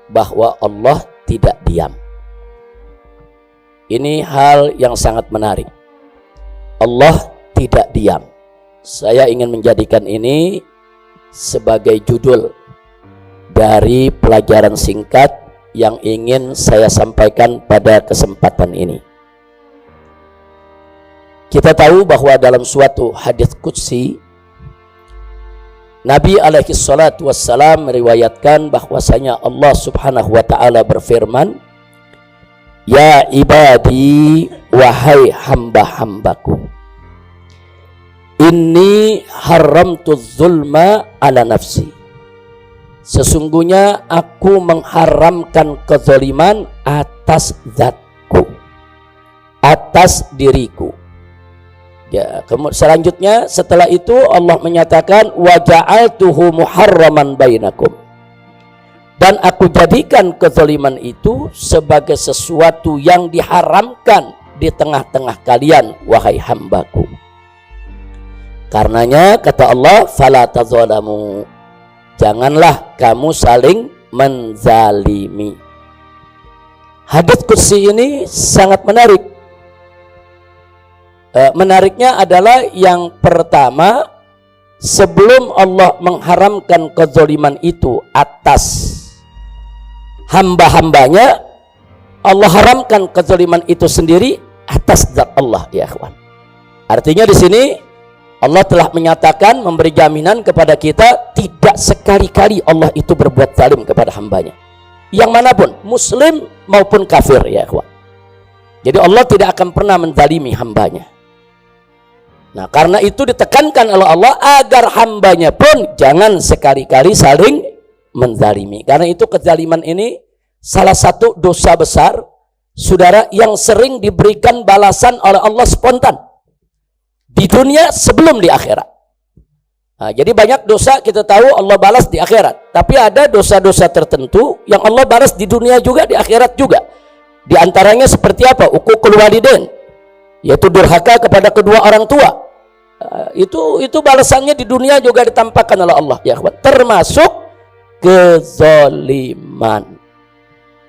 bahwa Allah tidak diam. Ini hal yang sangat menarik. Allah tidak diam. Saya ingin menjadikan ini sebagai judul dari pelajaran singkat yang ingin saya sampaikan pada kesempatan ini. Kita tahu bahwa dalam suatu hadis qudsi, Nabi alaihi salatu wassalam meriwayatkan bahwasanya Allah subhanahu wa ta'ala berfirman, "Ya ibadi, wahai hamba-hambaku, inni haramtu zulma ala nafsi." Sesungguhnya aku mengharamkan kezaliman atas zatku, atas diriku. Ya, selanjutnya setelah itu Allah menyatakan wa ja'altuhu muharraman bainakum. Dan aku jadikan kezaliman itu sebagai sesuatu yang diharamkan di tengah-tengah kalian, wahai hambaku. Karenanya kata Allah, fala tazalamu, janganlah kamu saling menzalimi. Hadits qudsi ini sangat menarik. Menariknya adalah yang pertama, sebelum Allah mengharamkan kezaliman itu atas hamba-hambanya, Allah haramkan kezaliman itu sendiri atas zat Allah, ya ikhwan. Artinya di sini Allah telah menyatakan, memberi jaminan kepada kita, tidak sekali-kali Allah itu berbuat zalim kepada hambanya, yang manapun, muslim maupun kafir, ya ikhwan. Jadi Allah tidak akan pernah menzalimi hambanya. Nah, karena itu ditekankan oleh Allah agar hambanya pun jangan sekali-kali saling menzalimi. Karena itu kezaliman ini salah satu dosa besar, saudara, yang sering diberikan balasan oleh Allah spontan di dunia sebelum di akhirat. Nah, jadi banyak dosa kita tahu Allah balas di akhirat, tapi ada dosa-dosa tertentu yang Allah balas di dunia juga, di akhirat juga. Di antaranya seperti apa? Uququl walidain, yaitu durhaka kepada kedua orang tua. Itu balasannya di dunia juga ditampakkan oleh Allah, ya kawan. Termasuk kezaliman.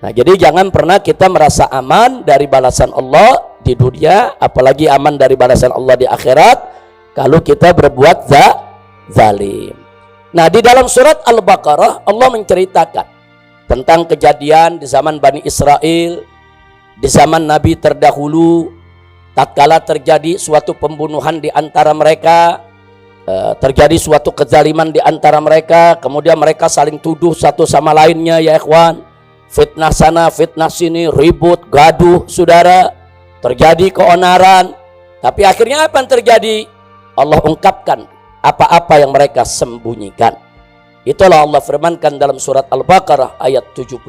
Nah, jadi jangan pernah kita merasa aman dari balasan Allah di dunia, apalagi aman dari balasan Allah di akhirat kalau kita berbuat zalim. Nah, di dalam surat Al-Baqarah Allah menceritakan tentang kejadian di zaman Bani Israel, di zaman Nabi terdahulu. Tatkala terjadi suatu pembunuhan di antara mereka, terjadi suatu kezaliman di antara mereka, kemudian mereka saling tuduh satu sama lainnya, ya ikhwan. Fitnah sana, fitnah sini, ribut, gaduh, saudara. Terjadi keonaran. Tapi akhirnya apa yang terjadi? Allah ungkapkan apa-apa yang mereka sembunyikan. Itulah Allah firmankan dalam surat Al-Baqarah ayat 72.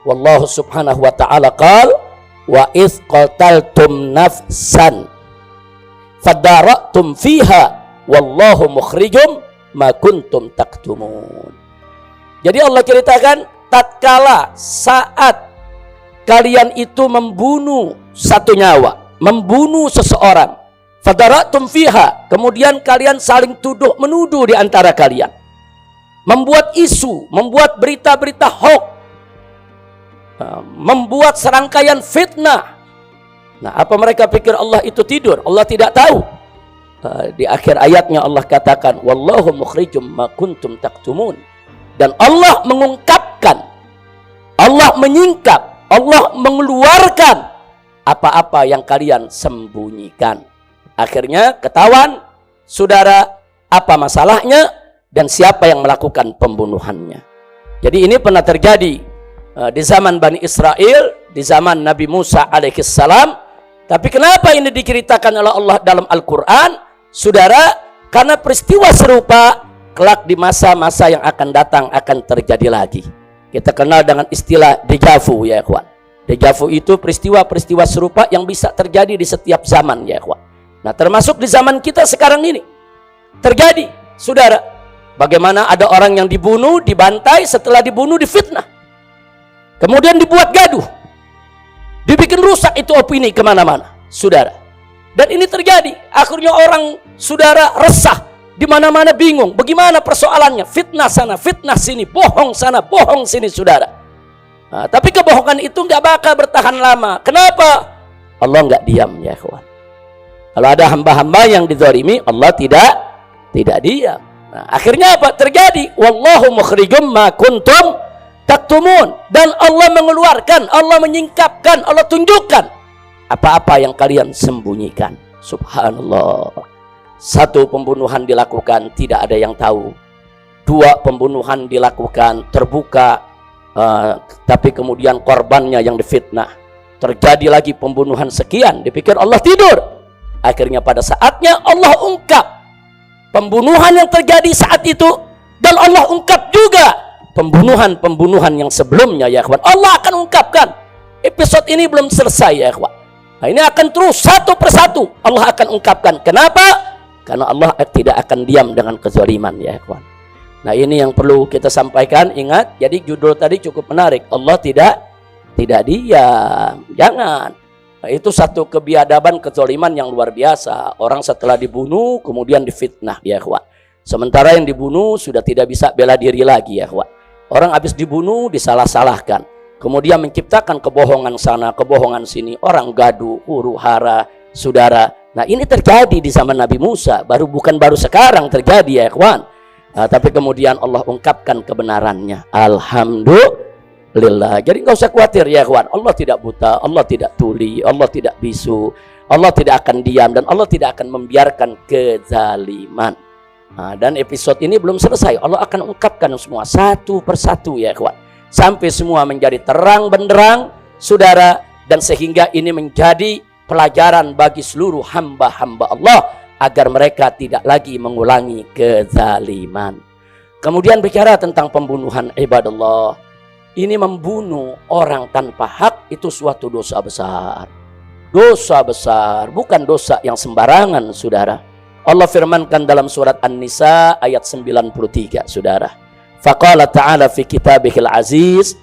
Wallahu subhanahu wa ta'ala qala, wa iz qataltum nafsan fadara'tum fiha wallahu mukhrijum ma kuntum taktumun. Jadi Allah ceritakan, tatkala saat kalian itu membunuh satu nyawa, membunuh seseorang, fadara'tum fiha, kemudian kalian saling tuduh menuduh di antara kalian, membuat isu, membuat berita-berita hoax, membuat serangkaian fitnah. Nah, apa mereka pikir Allah itu tidur? Allah tidak tahu. Di akhir ayatnya Allah katakan, wallahu mukhrijum ma kuntum taktumun. Dan Allah mengungkapkan, Allah menyingkap, Allah mengeluarkan apa-apa yang kalian sembunyikan. Akhirnya ketahuan, saudara, apa masalahnya dan siapa yang melakukan pembunuhannya. Jadi ini pernah terjadi di zaman Bani Israel, di zaman Nabi Musa alaihissalam. Tapi kenapa ini diceritakan oleh Allah dalam Al-Quran, saudara? Karena peristiwa serupa kelak di masa-masa yang akan datang akan terjadi lagi. Kita kenal dengan istilah déjà vu, ya ikhwan. Déjà vu itu peristiwa-peristiwa serupa yang bisa terjadi di setiap zaman, ya ikhwan. Nah, termasuk di zaman kita sekarang ini terjadi, saudara. Bagaimana ada orang yang dibunuh, dibantai, setelah dibunuh difitnah, kemudian dibuat gaduh, dibikin rusak itu opini kemana-mana, saudara. Dan ini terjadi, akhirnya orang, saudara, resah, Di mana-mana bingung, bagaimana persoalannya? Fitnah sana, fitnah sini, bohong sana, bohong sini, saudara. Nah, tapi kebohongan itu nggak bakal bertahan lama. Kenapa? Allah nggak diam, ya kawan. Kalau ada hamba-hamba yang dizalimi, Allah tidak diam. Nah, akhirnya apa terjadi? Wallahu mukhrijum ma kuntum taktumun. Dan Allah mengeluarkan, Allah menyingkapkan, Allah tunjukkan apa-apa yang kalian sembunyikan. Subhanallah. Satu pembunuhan dilakukan, tidak ada yang tahu. Dua pembunuhan dilakukan, terbuka, tapi kemudian korbannya yang difitnah. Terjadi lagi pembunuhan sekian, dipikir Allah tidur. Akhirnya pada saatnya Allah ungkap pembunuhan yang terjadi saat itu, dan Allah ungkap juga pembunuhan-pembunuhan yang sebelumnya, ya kawan. Allah akan ungkapkan. Episode ini belum selesai, ya kawan. Nah, ini akan terus satu persatu Allah akan ungkapkan. Kenapa? Karena Allah tidak akan diam dengan kezaliman, ya kawan. Nah, ini yang perlu kita sampaikan. Ingat, jadi judul tadi cukup menarik. Allah tidak diam. Jangan. Nah, itu satu kebiadaban kezaliman yang luar biasa. Orang setelah dibunuh kemudian difitnah, ya kawan. Sementara yang dibunuh sudah tidak bisa bela diri lagi, ya kawan. Orang habis dibunuh disalah-salahkan, kemudian menciptakan kebohongan sana, kebohongan sini. Orang gaduh, huru hara, saudara. Nah, ini terjadi di zaman Nabi Musa, bukan baru sekarang terjadi, ya kawan. Tapi kemudian Allah ungkapkan kebenarannya. Alhamdulillah. Jadi nggak usah khawatir, ya kawan. Allah tidak buta, Allah tidak tuli, Allah tidak bisu, Allah tidak akan diam, dan Allah tidak akan membiarkan kezaliman. Dan episode ini belum selesai. Allah akan ungkapkan semua satu persatu, ya kawan, sampai semua menjadi terang benderang, saudara, dan sehingga ini menjadi pelajaran bagi seluruh hamba-hamba Allah agar mereka tidak lagi mengulangi kezaliman. Kemudian bicara tentang pembunuhan, ibadallah. Ini membunuh orang tanpa hak itu suatu dosa besar. Dosa besar, bukan dosa yang sembarangan, saudara. Allah firmankan dalam surat An-Nisa ayat 93, saudara. Faqala ta'ala fi kitabihil aziz,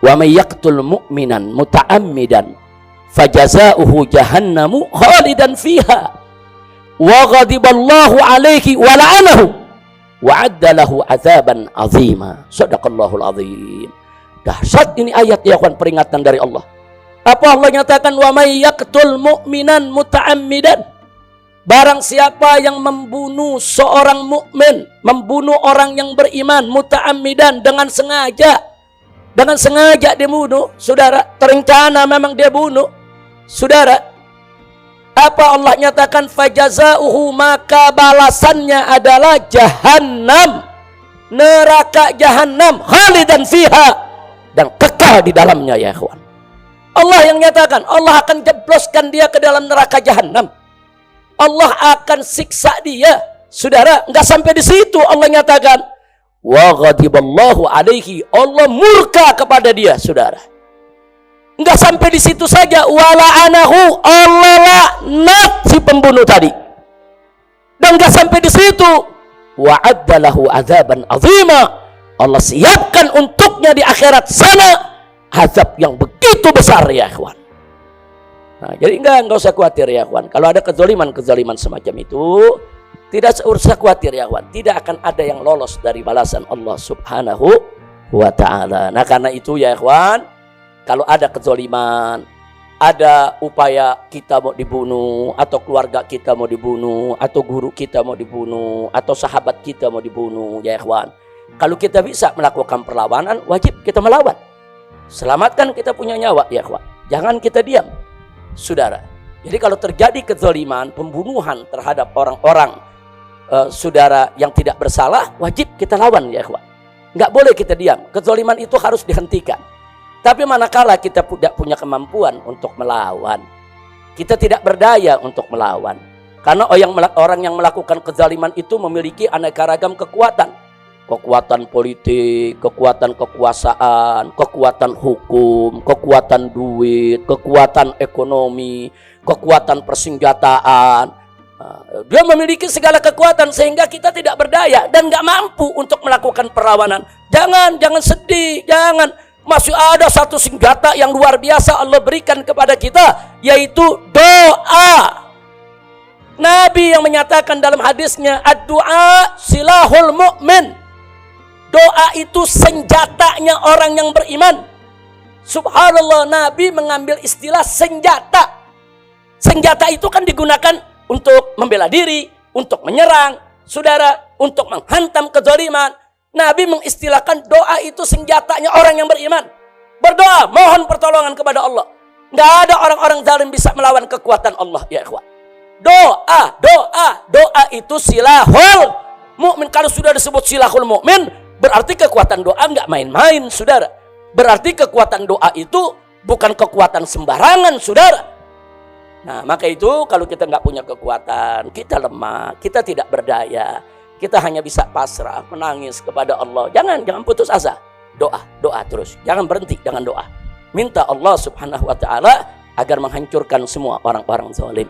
wa may yaqtul mu'minan muta'ammidan fajazauhu jahannamu khalidan fiha wa ghadiballahu alaihi wa la'anahu wa adda lahu azaban azima. Shadaqallahul azim. Dahsyat ini ayat, ya kawan, peringatan dari Allah. Apa Allah nyatakan? Wa may yaqtul mu'minan muta'ammidan. Barang siapa yang membunuh seorang mukmin, membunuh orang yang beriman, muta'ammidan, dengan sengaja. Dengan sengaja dia bunuh, saudara. Terencana memang dia bunuh, saudara. Apa Allah nyatakan? Fajazauhu, maka balasannya adalah jahannam, neraka jahannam, khalidan fiha, dan kekal di dalamnya, ya kawan. Allah yang nyatakan, Allah akan jebloskan dia ke dalam neraka jahannam. Allah akan siksa dia, saudara. Enggak sampai di situ Allah nyatakan, wa ghadiballahu alaihi, Allah murka kepada dia, saudara. Enggak sampai di situ saja, wala anahu, Allah laknat si pembunuh tadi. Dan enggak sampai di situ, wa addalahu azaban azima, Allah siapkan untuknya di akhirat sana azab yang begitu besar, ya kawan. Nah, jadi enggak usah khawatir, ya kawan. Kalau ada kezaliman semacam itu, tidak usah khawatir, ya kawan. Tidak akan ada yang lolos dari balasan Allah Subhanahu wa ta'ala. Nah, karena itu, ya kawan, kalau ada kezaliman, ada upaya kita mau dibunuh, atau keluarga kita mau dibunuh, atau guru kita mau dibunuh, atau sahabat kita mau dibunuh, ya kawan, kalau kita bisa melakukan perlawanan, wajib kita melawan. Selamatkan kita punya nyawa, ya kawan. Jangan kita diam, saudara. Jadi kalau terjadi kezaliman, pembunuhan terhadap orang-orang, saudara, yang tidak bersalah, wajib kita lawan, ya kawan. Nggak boleh kita diam. Kezaliman itu harus dihentikan. Tapi manakala kita tidak punya kemampuan untuk melawan, kita tidak berdaya untuk melawan. Karena orang yang melakukan kezaliman itu memiliki aneka ragam kekuatan. Kekuatan politik, kekuatan kekuasaan, kekuatan hukum, kekuatan duit, kekuatan ekonomi, kekuatan persenjataan. Dia memiliki segala kekuatan sehingga kita tidak berdaya dan nggak mampu untuk melakukan perlawanan. Jangan sedih, jangan. Masih ada satu senjata yang luar biasa Allah berikan kepada kita, yaitu doa. Nabi yang menyatakan dalam hadisnya, ad-du'a silahul mu'min. Doa itu senjatanya orang yang beriman. Subhanallah, Nabi mengambil istilah senjata. Senjata itu kan digunakan untuk membela diri, untuk menyerang, saudara, untuk menghantam kezaliman. Nabi mengistilahkan doa itu senjatanya orang yang beriman. Berdoa, mohon pertolongan kepada Allah. Nggak ada orang-orang zalim bisa melawan kekuatan Allah, ya ikhwan. Doa itu silahul mukmin. Kalau sudah disebut silahul mukmin, berarti kekuatan doa nggak main-main, saudara. Berarti kekuatan doa itu bukan kekuatan sembarangan, saudara. Nah, maka itu kalau kita nggak punya kekuatan, kita lemah, kita tidak berdaya, kita hanya bisa pasrah, menangis kepada Allah. Jangan putus asa. Doa terus. Jangan berhenti dengan doa. Minta Allah Subhanahu wa taala agar menghancurkan semua orang-orang zalim.